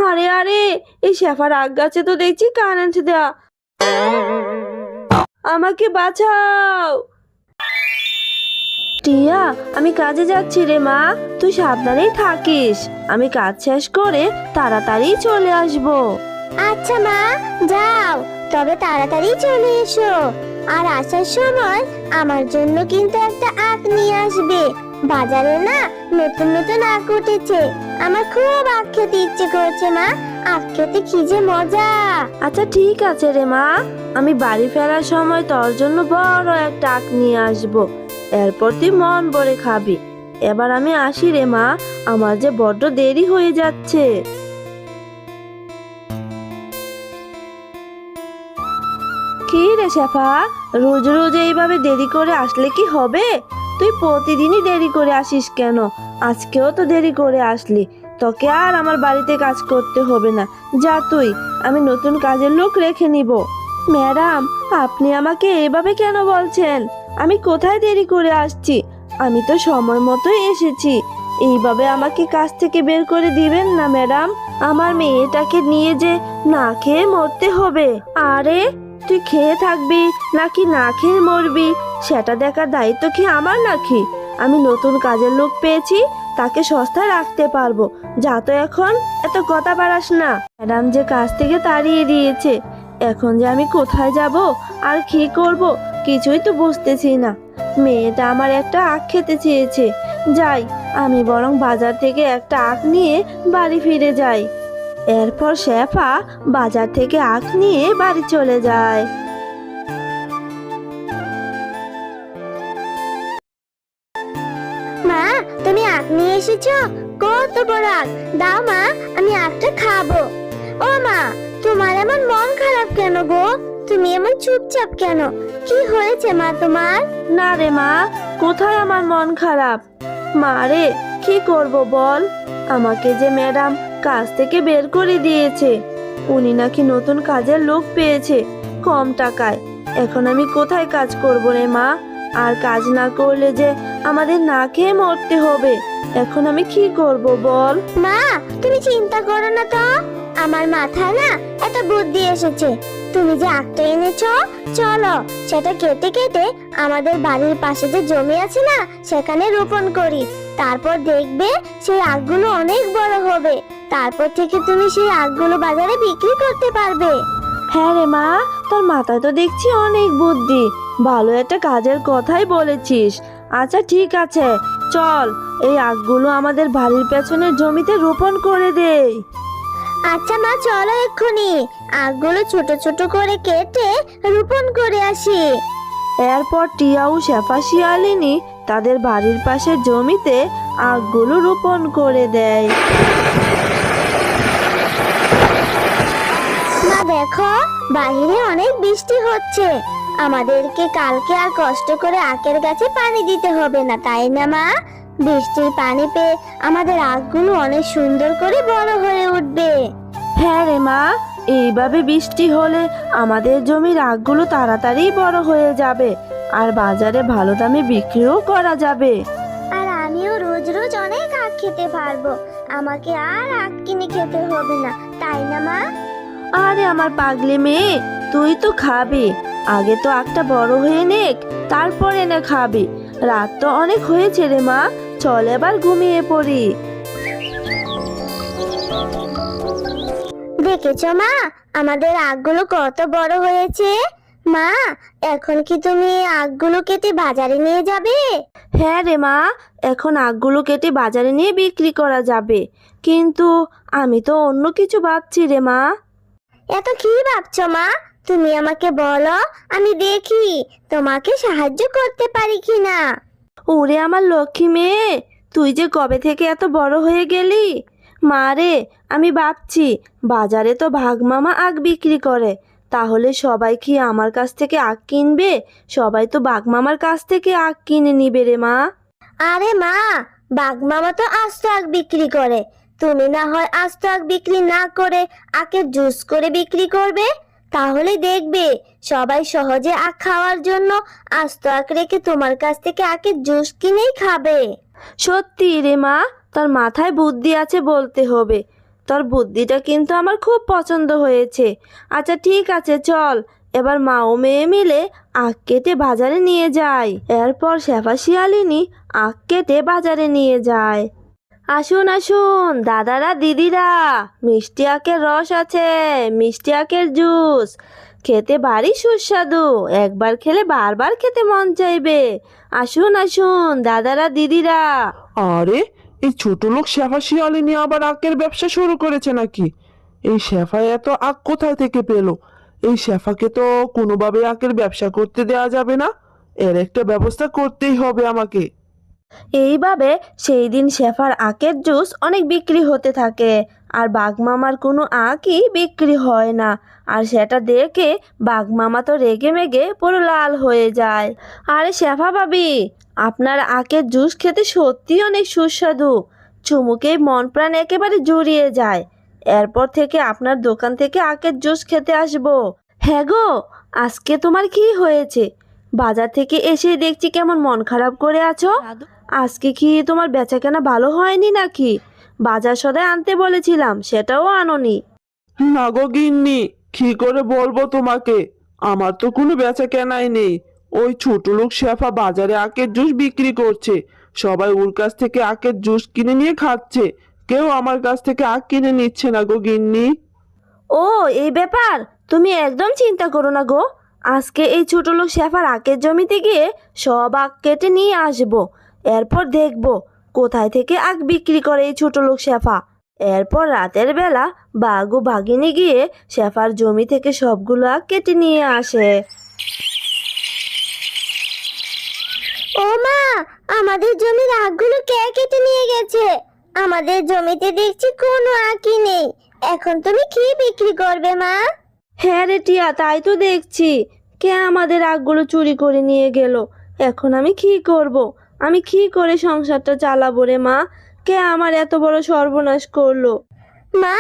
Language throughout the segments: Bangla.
আরে আরে, এই শেফার আগ গাছে তো দেখছি কারেন্ট দেয়া। আমাকে বাঁচাও। টিয়া, আমি কাজে যাচ্ছি রে মা, তুই সাবধানেই থাকিস। আমি কাজ শেষ করে তাড়াতাড়ি চলে আসবো। আচ্ছা মা, যাও, তবে তাড়াতাড়ি চলে এসো। আর আসার সময় আমার জন্য কিন্তু একটা আখ নিয়ে আসবে। বাজারে না নতুন নতুন আখ উঠেছে, আমার খুব আখ খেতে ইচ্ছে করছে মা। আখ খেতে কি যে মজা। আচ্ছা ঠিক আছে রে মা, আমি বাড়ি ফেরার সময় তোর জন্য বড় একটা আখ নিয়ে আসবো। এরপর তুই মন ভরে খাবি। এবার আমি আসি রে মা, আমার যে বড্ড দেরি হয়ে যাচ্ছে। কি রে শেফা, রোজ রোজ এইভাবে দেরি করে আসলে কি হবে? তুই প্রতিদিনই দেরি করে আসিস কেন? আজকেও তো দেরি করে আসলি। তোকে আর আমার বাড়িতে কাজ করতে হবে না, যা তুই, আমি নতুন কাজের লোক রেখে নিব। ম্যাডাম, আপনি আমাকে এভাবে কেন বলছেন? আমি কোথায় দেরি করে আসছি? আমি তো সময় মতোই এসেছি। এইভাবে আমাকে কাজ থেকে বের করে দিবেন না ম্যাডাম। আমার মেয়েটাকে নিয়ে যে না খেয়ে মরতে হবে। আরে, তুই খেয়ে থাকবি নাকি না খেয়ে মরবি সেটা দেখার দায়িত্ব কি আমার নাকি? আমি নতুন কাজের লোক পেয়েছি, তাকে সস্তায় রাখতে পারবো। যা তো এখন, এত কথা বাড়াস না। ম্যাডাম যে কাজ থেকে তাড়িয়ে দিয়েছে, এখন যে আমি কোথায় যাব আর কি করব কিছুই তো বুঝতেছি না। মেয়েটা আমার একটা আখ খেতে চেয়েছে। যাই, আমি বরং বাজার থেকে একটা আখ নিয়ে বাড়ি ফিরে যাই। এরপর শেফা বাজার থেকে আখ নিয়ে বাড়ি চলে যায়। মা, তুমি আখ নিয়ে এসেছো? কত বড় আখ! দাও মা, আমি আখটা খাবো। ও মা, তোমার এমন মন খারাপ কেন গো? তুমি এমন চুপচাপ কেন? কি হয়েছে মা তোমার? না রে মা, কোথায় আমার মন খারাপ? মা রে, কি করব বল? আমাকে যে ম্যাডাম কাজ থেকে বের করে দিয়েছে। উনি নাকি নতুন কাজের লোক পেয়েছে কম টাকায়। এখন আমি কোথায় কাজ করব রে মা? আর কাজ না করলে যে আমাদের না খেয়ে মরতে হবে। এখন আমি কি করব বল? মা, তুমি চিন্তা করো না তো, আমার মাথায় না একটা বুদ্ধি এসেছে। তুমি যে আখটা এনেছো, চলো সেটা কেটে কেটে আমাদের বাড়ির পাশে যে জমি আছে না, সেখানে রোপণ করি। তারপর দেখবে সেই আখগুলো অনেক বড় হবে। তারপর থেকে তুমি সেই আখগুলো বাজারে বিক্রি করতে পারবে। হ্যাঁ রে মা, তোর মাথায় তো দেখছি অনেক বুদ্ধি। ভালো একটা কাজের কথাই বলেছিস। আচ্ছা ঠিক আছে, চল এই আখগুলো আমাদের বাড়ির পেছনের জমিতে রোপণ করে দেই। আচ্ছা মা, চলো এক্ষুনি আখগুলো ছোট ছোট করে কেটে রোপণ করে আসি। এরপর টিয়া ও শেফা শিয়ালিনী তাদের বাড়ির পাশের জমিতে আখগুলো রোপণ করে দেয়। মা দেখো, বাইরে অনেক বৃষ্টি হচ্ছে। আমাদেরকে কালকে আর কষ্ট করে আখের গাছে পানি দিতে হবে না, তাই না মা? বৃষ্টির পানি পেয়ে আমাদের আখগুলো অনেক সুন্দর করে বড় হয়ে উঠবে। হ্যাঁ রে মা, এইভাবে বৃষ্টি হলে আমাদের জমির আখগুলো তাড়াতাড়ি বড় হয়ে যাবে, আর বাজারে ভালো দামে বিক্রিও করা যাবে। আর আমিও রোজ রোজ অনেক আখ খেতে পারবো। আমাকে আর আখ কিনে খেতে হবে না, তাই না মা? আরে আমার পাগলি মেয়ে, তুই তো খাবি। আগে তো আখটা বড় হয়ে নেক, তারপরে না খাবি। রাত তো অনেক হয়েছে রে মা, চল এবার ঘুমিয়ে পড়ি। দেখেছো মা, আমাদের আখগুলো কত বড় হয়েছে। মা, এখন কি তুমি এই আখগুলো কেটে বাজারে নিয়ে যাবে? হ্যাঁ রে মা, এখন আখগুলো কেটে বাজারে নিয়ে বিক্রি করা যাবে। কিন্তু আমি তো অন্য কিছু ভাবছি রে মা। এত কি ভাবছো মা? তুমি আমাকে বলো, আমি দেখি তোমাকে সাহায্য করতে পারি কিনা। ওরে আমার লক্ষ্মী মেয়ে, তুই যে কবে থেকে এত বড় হয়ে গেলি। মা রে, আমি ভাবছি বাজারে তো ভাগ মামা আখ বিক্রি করে, তাহলে সবাই কি আমার কাছ থেকে আখ কিনবে? সবাই তো বাঘ মামার কাছ থেকে আখ কিনে নিবে রে মা। আরে মা, বাঘ মামা তো আস্ত আখ বিক্রি করে। তুমি না হয় আস্ত আখ বিক্রি না করে আখের জুস করে বিক্রি করবে। তাহলে দেখবে সবাই সহজে আখ খাওয়ার জন্য আস্ত আখ রেখে তোমার কাছ থেকে আখের জুস কিনেই খাবে। সত্যি রে মা, তোর মাথায় বুদ্ধি আছে বলতে হবে। তোর বুদ্ধিটা কিন্তু আমার খুব পছন্দ হয়েছে। আচ্ছা ঠিক আছে, চল এবার মা ও মেয়ে মিলে আখ কেটে বাজারে নিয়ে যায়। এরপর শেফা শিয়ালিনী আখ কেটে বাজারে নিয়ে যায়। আসুন আসুন দাদারা দিদিরা, মিষ্টি আখের রস আছে, মিষ্টি আখের জুস, খেতে ভারী সুস্বাদু, একবার খেলে বারবার খেতে মন চাইবে। আসুন আসুন দাদারা দিদিরা। আরে, এই ছোট লোক শেফা শিয়ালিনী আবার আখের ব্যবসা শুরু করেছে নাকি? এই শেফা এত আখ কোথায় থেকে পেলো? এই শেফাকে তো কোনোভাবে আখের ব্যবসা করতে দেওয়া যাবে না। এর একটা ব্যবস্থা করতেই হবে আমাকে। এইভাবে সেই দিন শেফার আখের জুস অনেক বিক্রি হতে থাকে, আর বাঘমামার কোনো আখই বিক্রি হয় না। আর সেটা দেখে বাঘমামা তো রেগে মেগে পুরো লাল হয়ে যায়। আরে শেফা ভাবি, আপনার আখের জুস খেতে সত্যি অনেক সুস্বাদু, চুমুকে মন প্রাণ একেবারে জুড়িয়ে যায়। এরপর থেকে আপনার দোকান থেকে আখের জুস খেতে আসবো। হ্যাঁ গো, আজকে তোমার কি হয়েছে? বাজার থেকে এসে দেখছি কেমন মন খারাপ করে আছো। আজকে কি তোমার বেচাকেনা ভালো হয়নি নাকি? বাজার সদাই আনতে বলেছিলাম, সেটাও আনোনি। না গো গিন্নি, কি করে বলবো তোমাকে? আমার তো কোনো বেচা কেনাই নেই। ওই ছোট লোক শেফা বাজারে আখের জুস বিক্রি করছে, সবাই ওর কাছ থেকে আখের জুস কিনে নিয়ে খাচ্ছে। কেউ আমার কাছ থেকে আখ কিনে নিচ্ছে না গো গিন্নি। ও, এই ব্যাপার। তুমি একদম চিন্তা করো না গো, আজকে এই ছোট লোক শেফার আখের জমিতে গিয়ে সব আখ কেটে নিয়ে আসবো। এরপর দেখবো কোথায় থেকে আখ বিক্রি করে এই ছোট লোক শেফা। এরপর রাতের বেলা বাঘ ও বাঘিনী গিয়ে শেফার জমি থেকে সবগুলো আখ কেটে নিয়ে আসে। ও মা, আমাদের জমির আখগুলো কে কেটে নিয়ে গেছে? আমাদের জমিতে দেখছি কোনো আখই নেই। এখন তুমি কি বিক্রি করবে মা? হ্যাঁ রে টিয়া, তাই তো দেখছি। কে আমাদের আখগুলো চুরি করে নিয়ে গেল? এখন আমি কি করব? আমি কি করে সংসারটা চালাবো রে মা? কে আমার এত বড় সর্বনাশ করলো? মা,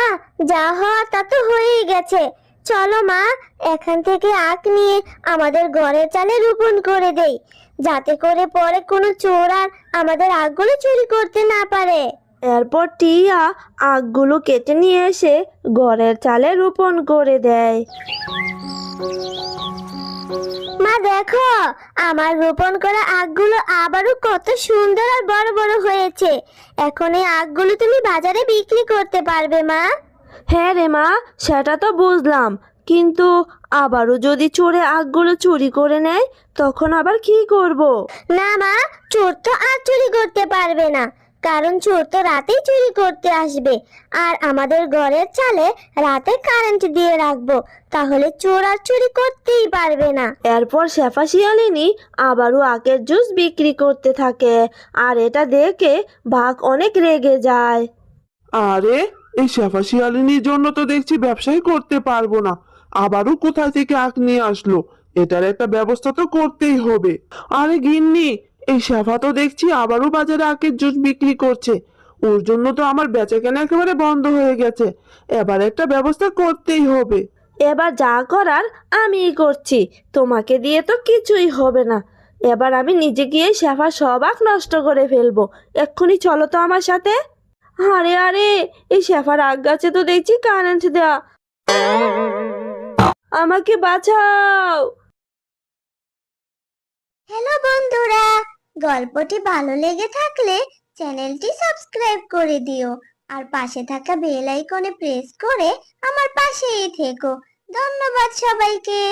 যা হওয়ার তা তো হয়েই গেছে। চলো মা, এখান থেকে আখ নিয়ে আমাদের ঘরের চালে রোপণ করে দেই, যাতে করে পরে কোনো চোর আর আমাদের আখগুলো চুরি করতে না পারে। এরপর টিয়া আখগুলো কেটে নিয়ে এসে ঘরের চালে রোপণ করে দেয়। মা দেখো, আমার রোপণ করা আখগুলো আবারও কত সুন্দর আর বড় বড় হয়েছে। এখন এই আখগুলো তুমি বাজারে বিক্রি করতে পারবে মা। হ্যাঁ রে মা, সেটা তো বুঝলাম, কিন্তু আবারও যদি চোরে আখগুলো চুরি করে নেয়, তখন আবার কি করব? না মা, চোর তো আর চুরি করতে পারবে না, কারণ চোর তো রাতেই চুরি করতে আসবে। আর আমাদের ঘরের চালে রাতে কারেন্ট দিয়ে রাখবো, তাহলে চোর আর চুরি করতেই পারবে না। এরপর শেফা শিয়ালিনী আবারও আখের জুস বিক্রি করতে থাকে, আর এটা দেখে বাঘ অনেক রেগে যায়। আরে, এই শেফা শিয়ালিনীর জন্য তো দেখছি ব্যবসাই করতে পারবো না। আবারও কোথায় থেকে আখ নিয়ে আসলো? এটার একটা ব্যবস্থা তো করতেই হবে। আরে গিন্নি, এই শেফা তো দেখছি আবারও বাজারে আখের জুস বিক্রি করছে। ওর জন্য তো আমার বেচাকেনা একেবারে বন্ধ হয়ে গেছে। এবার একটা ব্যবস্থা করতেই হবে। এবার যা করার আমিই করছি, তোমাকে দিয়ে তো কিছুই হবে না। এবার আমি নিজে গিয়ে শেফা সব আখ নষ্ট করে ফেলবো। এক্ষুনি চলো তো আমার সাথে। আরে আরে, এই শেফার আখ গাছে তো দেখছি কারেন্ট দেয়া। আমাকে বাঁচাও। হ্যালো বন্ধুরা, গল্পটি ভালো লেগে থাকলে চ্যানেলটি সাবস্ক্রাইব করে দিও, আর পাশে থাকা বেল আইকনে প্রেস করে আমার পাশেই থেকো। ধন্যবাদ সবাইকে।